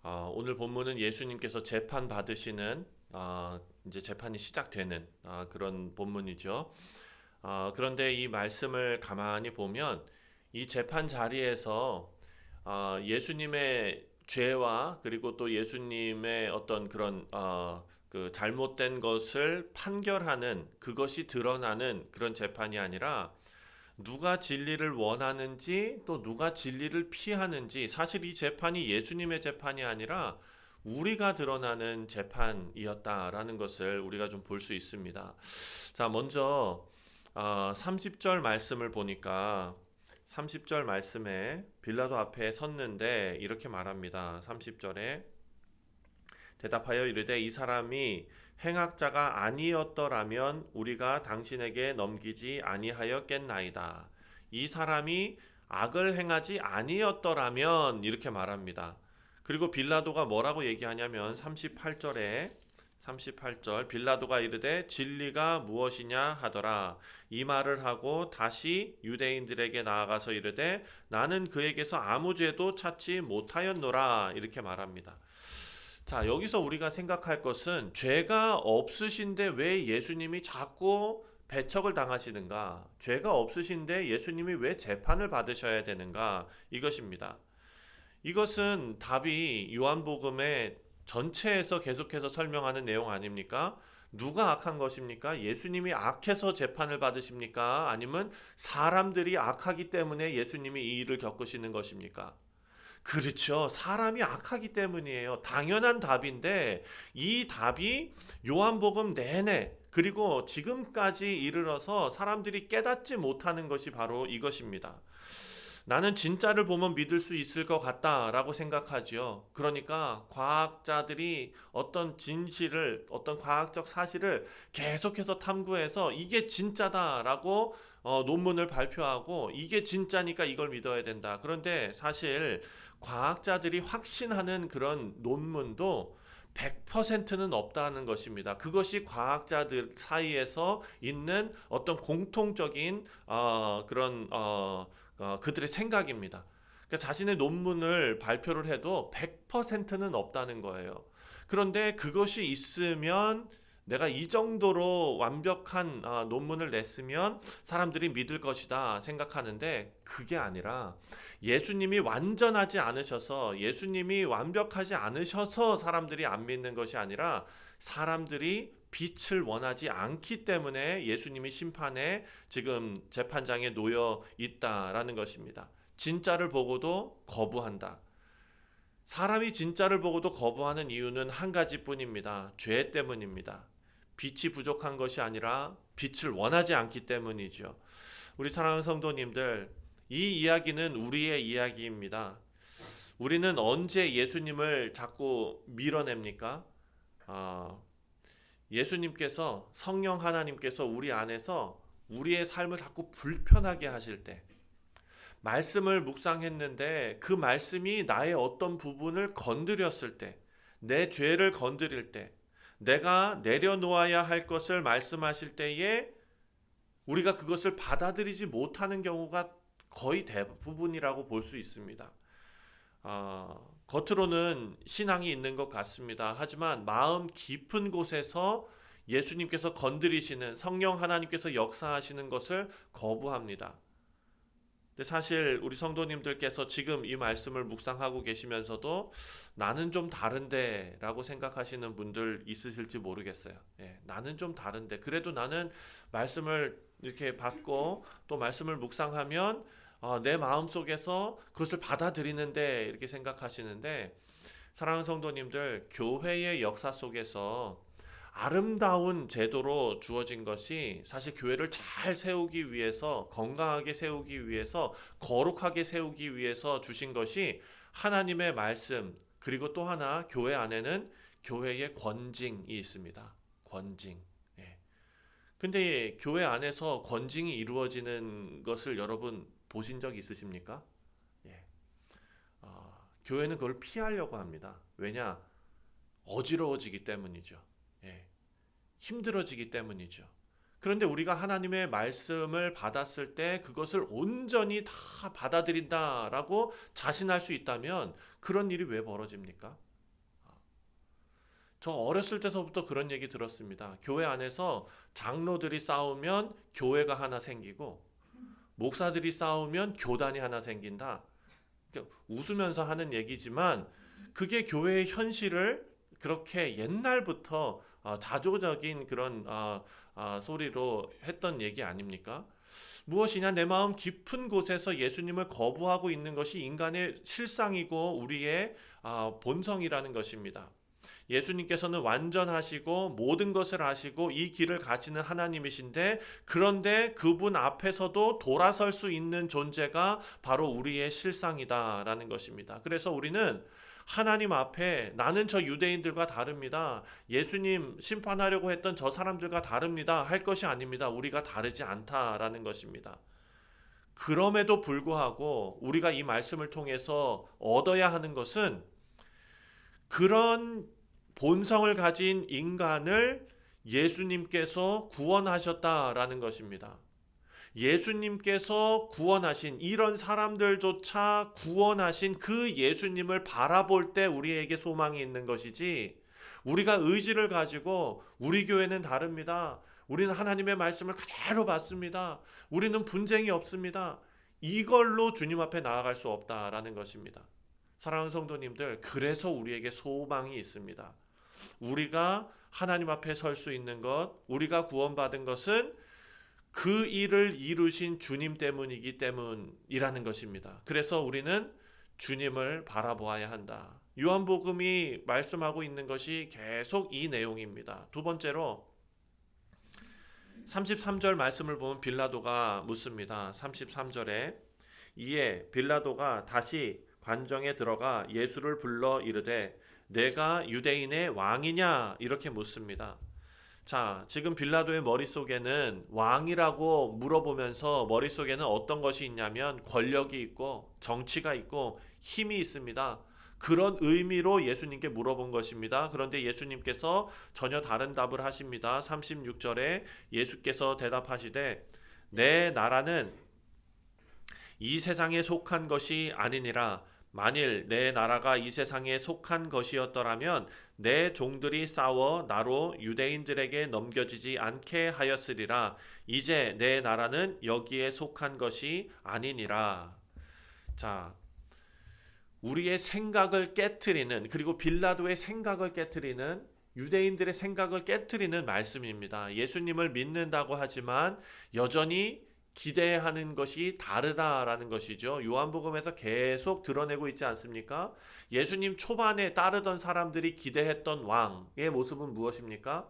오늘 본문은 예수님께서 재판 받으시는 이제 재판이 시작되는 그런 본문이죠. 그런데 이 말씀을 가만히 보면 이 재판 자리에서 예수님의 죄와 그리고 또 예수님의 어떤 그런 그 잘못된 것을 판결하는 그것이 드러나는 그런 재판이 아니라 누가 진리를 원하는지 또 누가 진리를 피하는지, 사실 이 재판이 예수님의 재판이 아니라 우리가 드러나는 재판이었다라는 것을 우리가 좀 볼 수 있습니다. 자, 먼저 30절 말씀을 보니까 30절 말씀에 빌라도 앞에 섰는데 이렇게 말합니다. 30절에 대답하여 이르되 이 사람이 행악자가 아니었더라면 우리가 당신에게 넘기지 아니하였겠나이다. 이 사람이 악을 행하지 아니었더라면 이렇게 말합니다. 그리고 빌라도가 뭐라고 얘기하냐면 38절 빌라도가 이르되 진리가 무엇이냐 하더라. 이 말을 하고 다시 유대인들에게 나아가서 이르되 나는 그에게서 아무 죄도 찾지 못하였노라 이렇게 말합니다. 자, 여기서 우리가 생각할 것은 죄가 없으신데 왜 예수님이 자꾸 배척을 당하시는가? 죄가 없으신데 예수님이 왜 재판을 받으셔야 되는가? 이것입니다. 이것은 답이 요한복음의 전체에서 계속해서 설명하는 내용 아닙니까? 누가 악한 것입니까? 예수님이 악해서 재판을 받으십니까? 아니면 사람들이 악하기 때문에 예수님이 이 일을 겪으시는 것입니까? 그렇죠. 사람이 악하기 때문이에요. 당연한 답인데 이 답이 요한복음 내내 그리고 지금까지 이르러서 사람들이 깨닫지 못하는 것이 바로 이것입니다. 나는 진짜를 보면 믿을 수 있을 것 같다라고 생각하지요. 그러니까 과학자들이 어떤 진실을, 어떤 과학적 사실을 계속해서 탐구해서 이게 진짜다라고 논문을 발표하고 이게 진짜니까 이걸 믿어야 된다. 그런데 사실 과학자들이 확신하는 그런 논문도 100%는 없다는 것입니다. 그것이 과학자들 사이에서 있는 어떤 공통적인 그런 그들의 생각입니다. 그러니까 자신의 논문을 발표를 해도 100%는 없다는 거예요. 그런데 그것이 있으면 내가 이 정도로 완벽한 논문을 냈으면 사람들이 믿을 것이다 생각하는데 그게 아니라 예수님이 완전하지 않으셔서 예수님이 완벽하지 않으셔서 사람들이 안 믿는 것이 아니라 사람들이 빛을 원하지 않기 때문에 예수님이 심판에 지금 재판장에 놓여 있다라는 것입니다. 진짜를 보고도 거부한다. 사람이 진짜를 보고도 거부하는 이유는 한 가지뿐입니다. 죄 때문입니다. 빛이 부족한 것이 아니라 빛을 원하지 않기 때문이죠. 우리 사랑하는 성도님들, 이 이야기는 우리의 이야기입니다. 우리는 언제 예수님을 자꾸 밀어냅니까? 아, 예수님께서 성령 하나님께서 우리 안에서 우리의 삶을 자꾸 불편하게 하실 때 말씀을 묵상했는데 그 말씀이 나의 어떤 부분을 건드렸을 때 내 죄를 건드릴 때 내가 내려놓아야 할 것을 말씀하실 때에 우리가 그것을 받아들이지 못하는 경우가 거의 대부분이라고 볼 수 있습니다. 겉으로는 신앙이 있는 것 같습니다. 하지만 마음 깊은 곳에서 예수님께서 건드리시는 성령 하나님께서 역사하시는 것을 거부합니다. 근데 사실 우리 성도님들께서 지금 이 말씀을 묵상하고 계시면서도 나는 좀 다른데 라고 생각하시는 분들 있으실지 모르겠어요. 예, 나는 좀 다른데 그래도 나는 말씀을 이렇게 받고 또 말씀을 묵상하면 내 마음속에서 그것을 받아들이는데 이렇게 생각하시는데 사랑하는 성도님들, 교회의 역사 속에서 아름다운 제도로 주어진 것이 사실 교회를 잘 세우기 위해서, 건강하게 세우기 위해서, 거룩하게 세우기 위해서 주신 것이 하나님의 말씀, 그리고 또 하나 교회 안에는 교회의 권징이 있습니다. 권징. 예. 근데 교회 안에서 권징이 이루어지는 것을 여러분 보신 적 있으십니까? 예. 교회는 그걸 피하려고 합니다. 왜냐? 어지러워지기 때문이죠. 예. 힘들어지기 때문이죠. 그런데 우리가 하나님의 말씀을 받았을 때 그것을 온전히 다 받아들인다라고 자신할 수 있다면 그런 일이 왜 벌어집니까? 저 어렸을 때서부터 그런 얘기 들었습니다. 교회 안에서 장로들이 싸우면 교회가 하나 생기고 목사들이 싸우면 교단이 하나 생긴다. 웃으면서 하는 얘기지만 그게 교회의 현실을 그렇게 옛날부터 자조적인 그런 소리로 했던 얘기 아닙니까? 무엇이냐? 내 마음 깊은 곳에서 예수님을 거부하고 있는 것이 인간의 실상이고 우리의 본성이라는 것입니다. 예수님께서는 완전하시고 모든 것을 아시고 이 길을 가시는 하나님이신데, 그런데 그분 앞에서도 돌아설 수 있는 존재가 바로 우리의 실상이다라는 것입니다. 그래서 우리는 하나님 앞에 나는 저 유대인들과 다릅니다, 예수님 심판하려고 했던 저 사람들과 다릅니다 할 것이 아닙니다. 우리가 다르지 않다라는 것입니다. 그럼에도 불구하고 우리가 이 말씀을 통해서 얻어야 하는 것은 그런 본성을 가진 인간을 예수님께서 구원하셨다라는 것입니다. 예수님께서 구원하신 이런 사람들조차 구원하신 그 예수님을 바라볼 때 우리에게 소망이 있는 것이지, 우리가 의지를 가지고 우리 교회는 다릅니다, 우리는 하나님의 말씀을 그대로 받습니다, 우리는 분쟁이 없습니다, 이걸로 주님 앞에 나아갈 수 없다라는 것입니다. 사랑하는 성도님들, 그래서 우리에게 소망이 있습니다. 우리가 하나님 앞에 설 수 있는 것, 우리가 구원받은 것은 그 일을 이루신 주님 때문이기 때문이라는 것입니다. 그래서 우리는 주님을 바라보아야 한다. 요한복음이 말씀하고 있는 것이 계속 이 내용입니다. 두 번째로 33절 말씀을 보면 빌라도가 묻습니다. 33절에 이에 빌라도가 다시 관정에 들어가 예수를 불러 이르되 내가 유대인의 왕이냐 이렇게 묻습니다. 자, 지금 빌라도의 머릿속에는 왕이라고 물어보면서 머릿속에는 어떤 것이 있냐면 권력이 있고 정치가 있고 힘이 있습니다. 그런 의미로 예수님께 물어본 것입니다. 그런데 예수님께서 전혀 다른 답을 하십니다. 36절에 예수께서 대답하시되 내 나라는 이 세상에 속한 것이 아니니라. 만일 내 나라가 이 세상에 속한 것이었더라면 내 종들이 싸워 나로 유대인들에게 넘겨지지 않게 하였으리라. 이제 내 나라는 여기에 속한 것이 아니니라. 자, 우리의 생각을 깨트리는, 그리고 빌라도의 생각을 깨트리는, 유대인들의 생각을 깨트리는 말씀입니다. 예수님을 믿는다고 하지만 여전히 기대하는 것이 다르다라는 것이죠. 요한복음에서 계속 드러내고 있지 않습니까? 예수님 초반에 따르던 사람들이 기대했던 왕의 모습은 무엇입니까?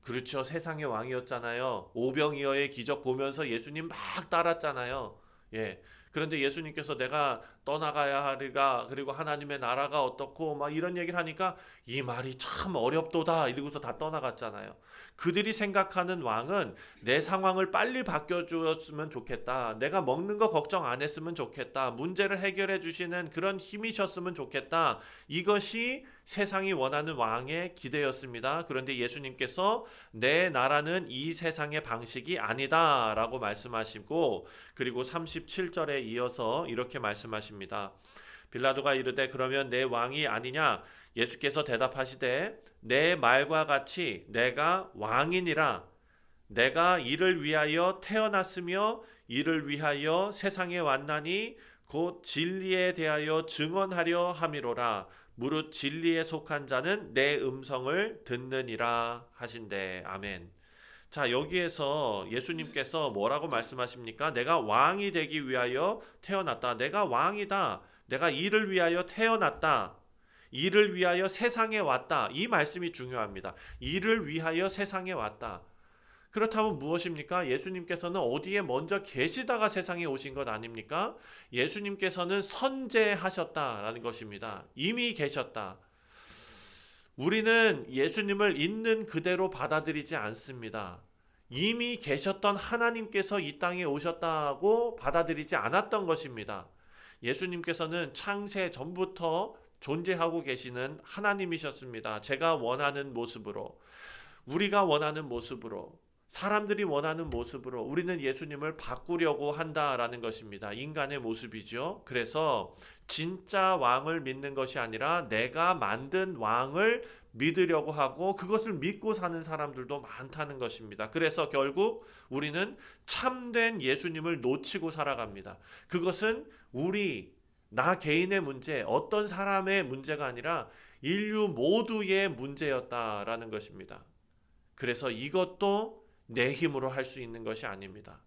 그렇죠. 세상의 왕이었잖아요. 오병이어의 기적 보면서 예수님 막 따랐잖아요. 예. 그런데 예수님께서 내가 떠나가야 하리가, 그리고 하나님의 나라가 어떻고 막 이런 얘기를 하니까 이 말이 참 어렵도다 이러고서 다 떠나갔잖아요. 그들이 생각하는 왕은 내 상황을 빨리 바꿔주었으면 좋겠다, 내가 먹는 거 걱정 안 했으면 좋겠다, 문제를 해결해 주시는 그런 힘이셨으면 좋겠다, 이것이 세상이 원하는 왕의 기대였습니다. 그런데 예수님께서 내 나라는 이 세상의 방식이 아니다 라고 말씀하시고, 그리고 37절에 이어서 이렇게 말씀하십니다. 빌라도가 이르되 그러면 내 왕이 아니냐? 예수께서 대답하시되 내 말과 같이 내가 왕이니라. 내가 이를 위하여 태어났으며 이를 위하여 세상에 왔나니 곧 진리에 대하여 증언하려 함이로라. 무릇 진리에 속한 자는 내 음성을 듣느니라 하신대. 아멘. 자, 여기에서 예수님께서 뭐라고 말씀하십니까? 내가 왕이 되기 위하여 태어났다. 내가 왕이다. 내가 이를 위하여 태어났다. 이를 위하여 세상에 왔다. 이 말씀이 중요합니다. 이를 위하여 세상에 왔다. 그렇다면 무엇입니까? 예수님께서는 어디에 먼저 계시다가 세상에 오신 것 아닙니까? 예수님께서는 선재하셨다라는 것입니다. 이미 계셨다. 우리는 예수님을 있는 그대로 받아들이지 않습니다. 이미 계셨던 하나님께서 이 땅에 오셨다고 받아들이지 않았던 것입니다. 예수님께서는 창세 전부터 존재하고 계시는 하나님이셨습니다. 제가 원하는 모습으로, 우리가 원하는 모습으로, 사람들이 원하는 모습으로 우리는 예수님을 바꾸려고 한다라는 것입니다. 인간의 모습이죠. 그래서 진짜 왕을 믿는 것이 아니라 내가 만든 왕을 믿으려고 하고 그것을 믿고 사는 사람들도 많다는 것입니다. 그래서 결국 우리는 참된 예수님을 놓치고 살아갑니다. 그것은 나 개인의 문제, 어떤 사람의 문제가 아니라 인류 모두의 문제였다라는 것입니다. 그래서 이것도 내 힘으로 할 수 있는 것이 아닙니다.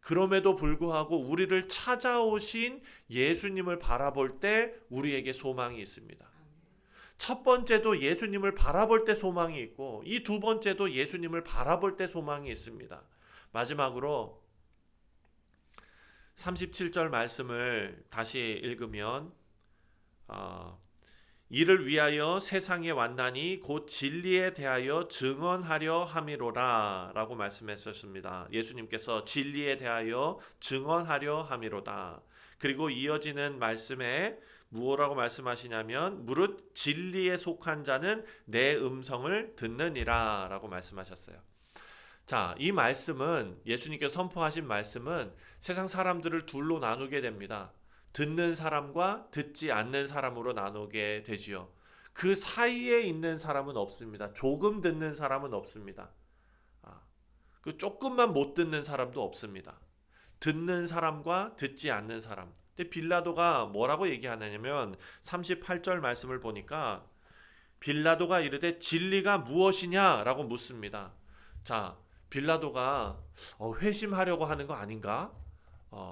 그럼에도 불구하고 우리를 찾아오신 예수님을 바라볼 때 우리에게 소망이 있습니다. 첫 번째도 예수님을 바라볼 때 소망이 있고 이 두 번째도 예수님을 바라볼 때 소망이 있습니다. 마지막으로 37절 말씀을 다시 읽으면 이를 위하여 세상에 왔나니 곧 진리에 대하여 증언하려 함이로다 라고 말씀했었습니다. 예수님께서 진리에 대하여 증언하려 함이로다. 그리고 이어지는 말씀에 무엇라고 말씀하시냐면 무릇 진리에 속한 자는 내 음성을 듣느니라 라고 말씀하셨어요. 자, 이 말씀은 예수님께서 선포하신 말씀은 세상 사람들을 둘로 나누게 됩니다. 듣는 사람과 듣지 않는 사람으로 나누게 되지요. 그 사이에 있는 사람은 없습니다. 조금 듣는 사람은 없습니다. 그 조금만 못 듣는 사람도 없습니다. 듣는 사람과 듣지 않는 사람. 근데 빌라도가 뭐라고 얘기하냐면 38절 말씀을 보니까 빌라도가 이르되 진리가 무엇이냐라고 묻습니다. 자, 빌라도가 회심하려고 하는 거 아닌가?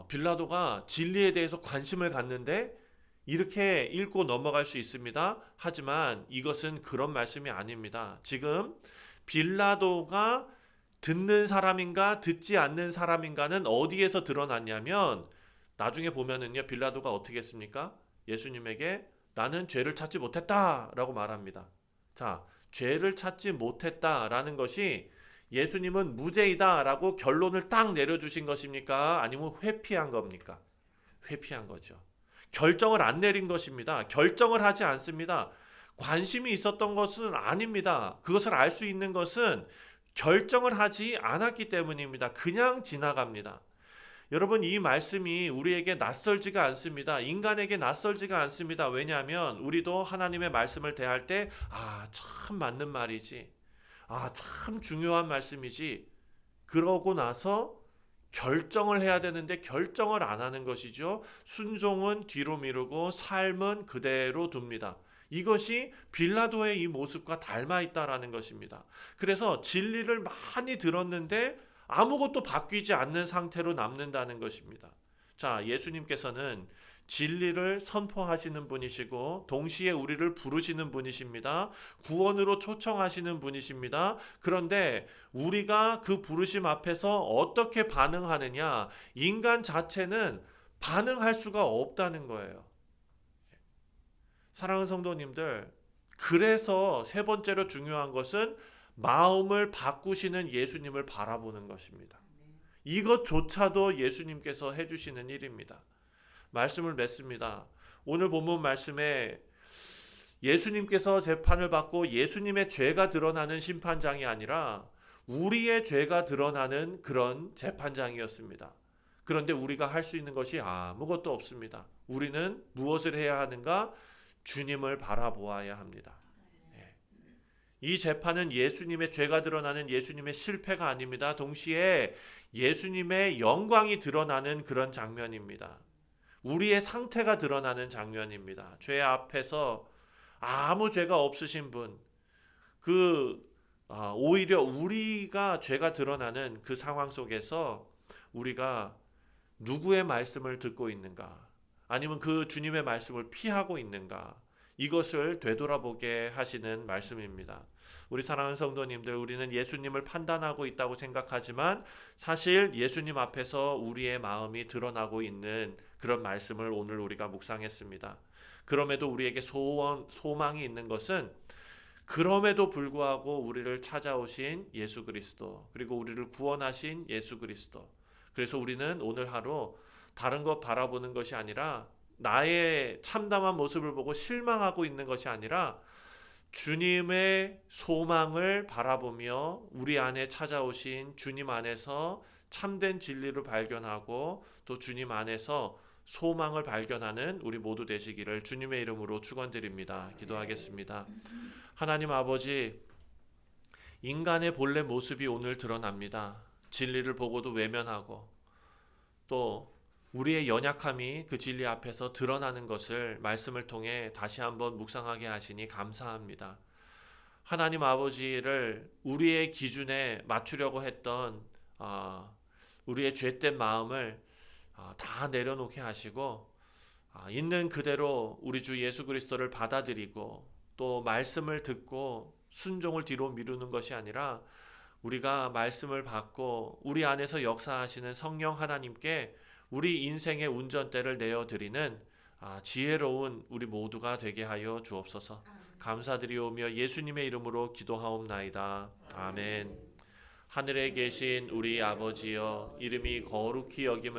빌라도가 진리에 대해서 관심을 갖는데 이렇게 읽고 넘어갈 수 있습니다. 하지만 이것은 그런 말씀이 아닙니다. 지금 빌라도가 듣는 사람인가 듣지 않는 사람인가는 어디에서 드러났냐면 나중에 보면은요, 빌라도가 어떻게 했습니까? 예수님에게 나는 죄를 찾지 못했다라고 말합니다. 자, 죄를 찾지 못했다라는 것이 예수님은 무죄이다라고 결론을 딱 내려주신 것입니까? 아니면 회피한 겁니까? 회피한 거죠. 결정을 안 내린 것입니다. 결정을 하지 않습니다. 관심이 있었던 것은 아닙니다. 그것을 알 수 있는 것은 결정을 하지 않았기 때문입니다. 그냥 지나갑니다. 여러분, 이 말씀이 우리에게 낯설지가 않습니다. 인간에게 낯설지가 않습니다. 왜냐하면 우리도 하나님의 말씀을 대할 때 참 맞는 말이지. 참 중요한 말씀이지. 그러고 나서 결정을 해야 되는데 결정을 안 하는 것이죠. 순종은 뒤로 미루고 삶은 그대로 둡니다. 이것이 빌라도의 이 모습과 닮아 있다라는 것입니다. 그래서 진리를 많이 들었는데 아무것도 바뀌지 않는 상태로 남는다는 것입니다. 자, 예수님께서는 진리를 선포하시는 분이시고 동시에 우리를 부르시는 분이십니다. 구원으로 초청하시는 분이십니다. 그런데 우리가 그 부르심 앞에서 어떻게 반응하느냐, 인간 자체는 반응할 수가 없다는 거예요. 사랑하는 성도님들, 그래서 세 번째로 중요한 것은 마음을 바꾸시는 예수님을 바라보는 것입니다. 이것조차도 예수님께서 해주시는 일입니다. 말씀을 맺습니다. 오늘 본문 말씀에 예수님께서 재판을 받고 예수님의 죄가 드러나는 심판장이 아니라 우리의 죄가 드러나는 그런 재판장이었습니다. 그런데 우리가 할 수 있는 것이 아무것도 없습니다. 우리는 무엇을 해야 하는가? 주님을 바라보아야 합니다. 이 재판은 예수님의 죄가 드러나는 예수님의 실패가 아닙니다. 동시에 예수님의 영광이 드러나는 그런 장면입니다. 우리의 상태가 드러나는 장면입니다. 죄 앞에서 아무 죄가 없으신 분, 오히려 우리가 죄가 드러나는 그 상황 속에서 우리가 누구의 말씀을 듣고 있는가? 아니면 그 주님의 말씀을 피하고 있는가? 이것을 되돌아보게 하시는 말씀입니다. 우리 사랑하는 성도님들, 우리는 예수님을 판단하고 있다고 생각하지만 사실 예수님 앞에서 우리의 마음이 드러나고 있는 그런 말씀을 오늘 우리가 묵상했습니다. 그럼에도 우리에게 소망이 있는 것은 그럼에도 불구하고 우리를 찾아오신 예수 그리스도, 그리고 우리를 구원하신 예수 그리스도. 그래서 우리는 오늘 하루 다른 것 바라보는 것이 아니라 나의 참담한 모습을 보고 실망하고 있는 것이 아니라 주님의 소망을 바라보며 우리 안에 찾아오신 주님 안에서 참된 진리를 발견하고 또 주님 안에서 소망을 발견하는 우리 모두 되시기를 주님의 이름으로 축원드립니다. 기도하겠습니다. 하나님 아버지, 인간의 본래 모습이 오늘 드러납니다. 진리를 보고도 외면하고 또 우리의 연약함이 그 진리 앞에서 드러나는 것을 말씀을 통해 다시 한번 묵상하게 하시니 감사합니다. 하나님 아버지를 우리의 기준에 맞추려고 했던 우리의 죄된 마음을 다 내려놓게 하시고 있는 그대로 우리 주 예수 그리스도를 받아들이고 또 말씀을 듣고 순종을 뒤로 미루는 것이 아니라 우리가 말씀을 받고 우리 안에서 역사하시는 성령 하나님께 우리 인생의 운전대를 내어드리는 지혜로운 우리 모두가 되게 하여 주옵소서. 감사드리오며 예수님의 이름으로 기도하옵나이다. 아멘. 하늘에 계신 우리 아버지여, 이름이 거룩히 여김을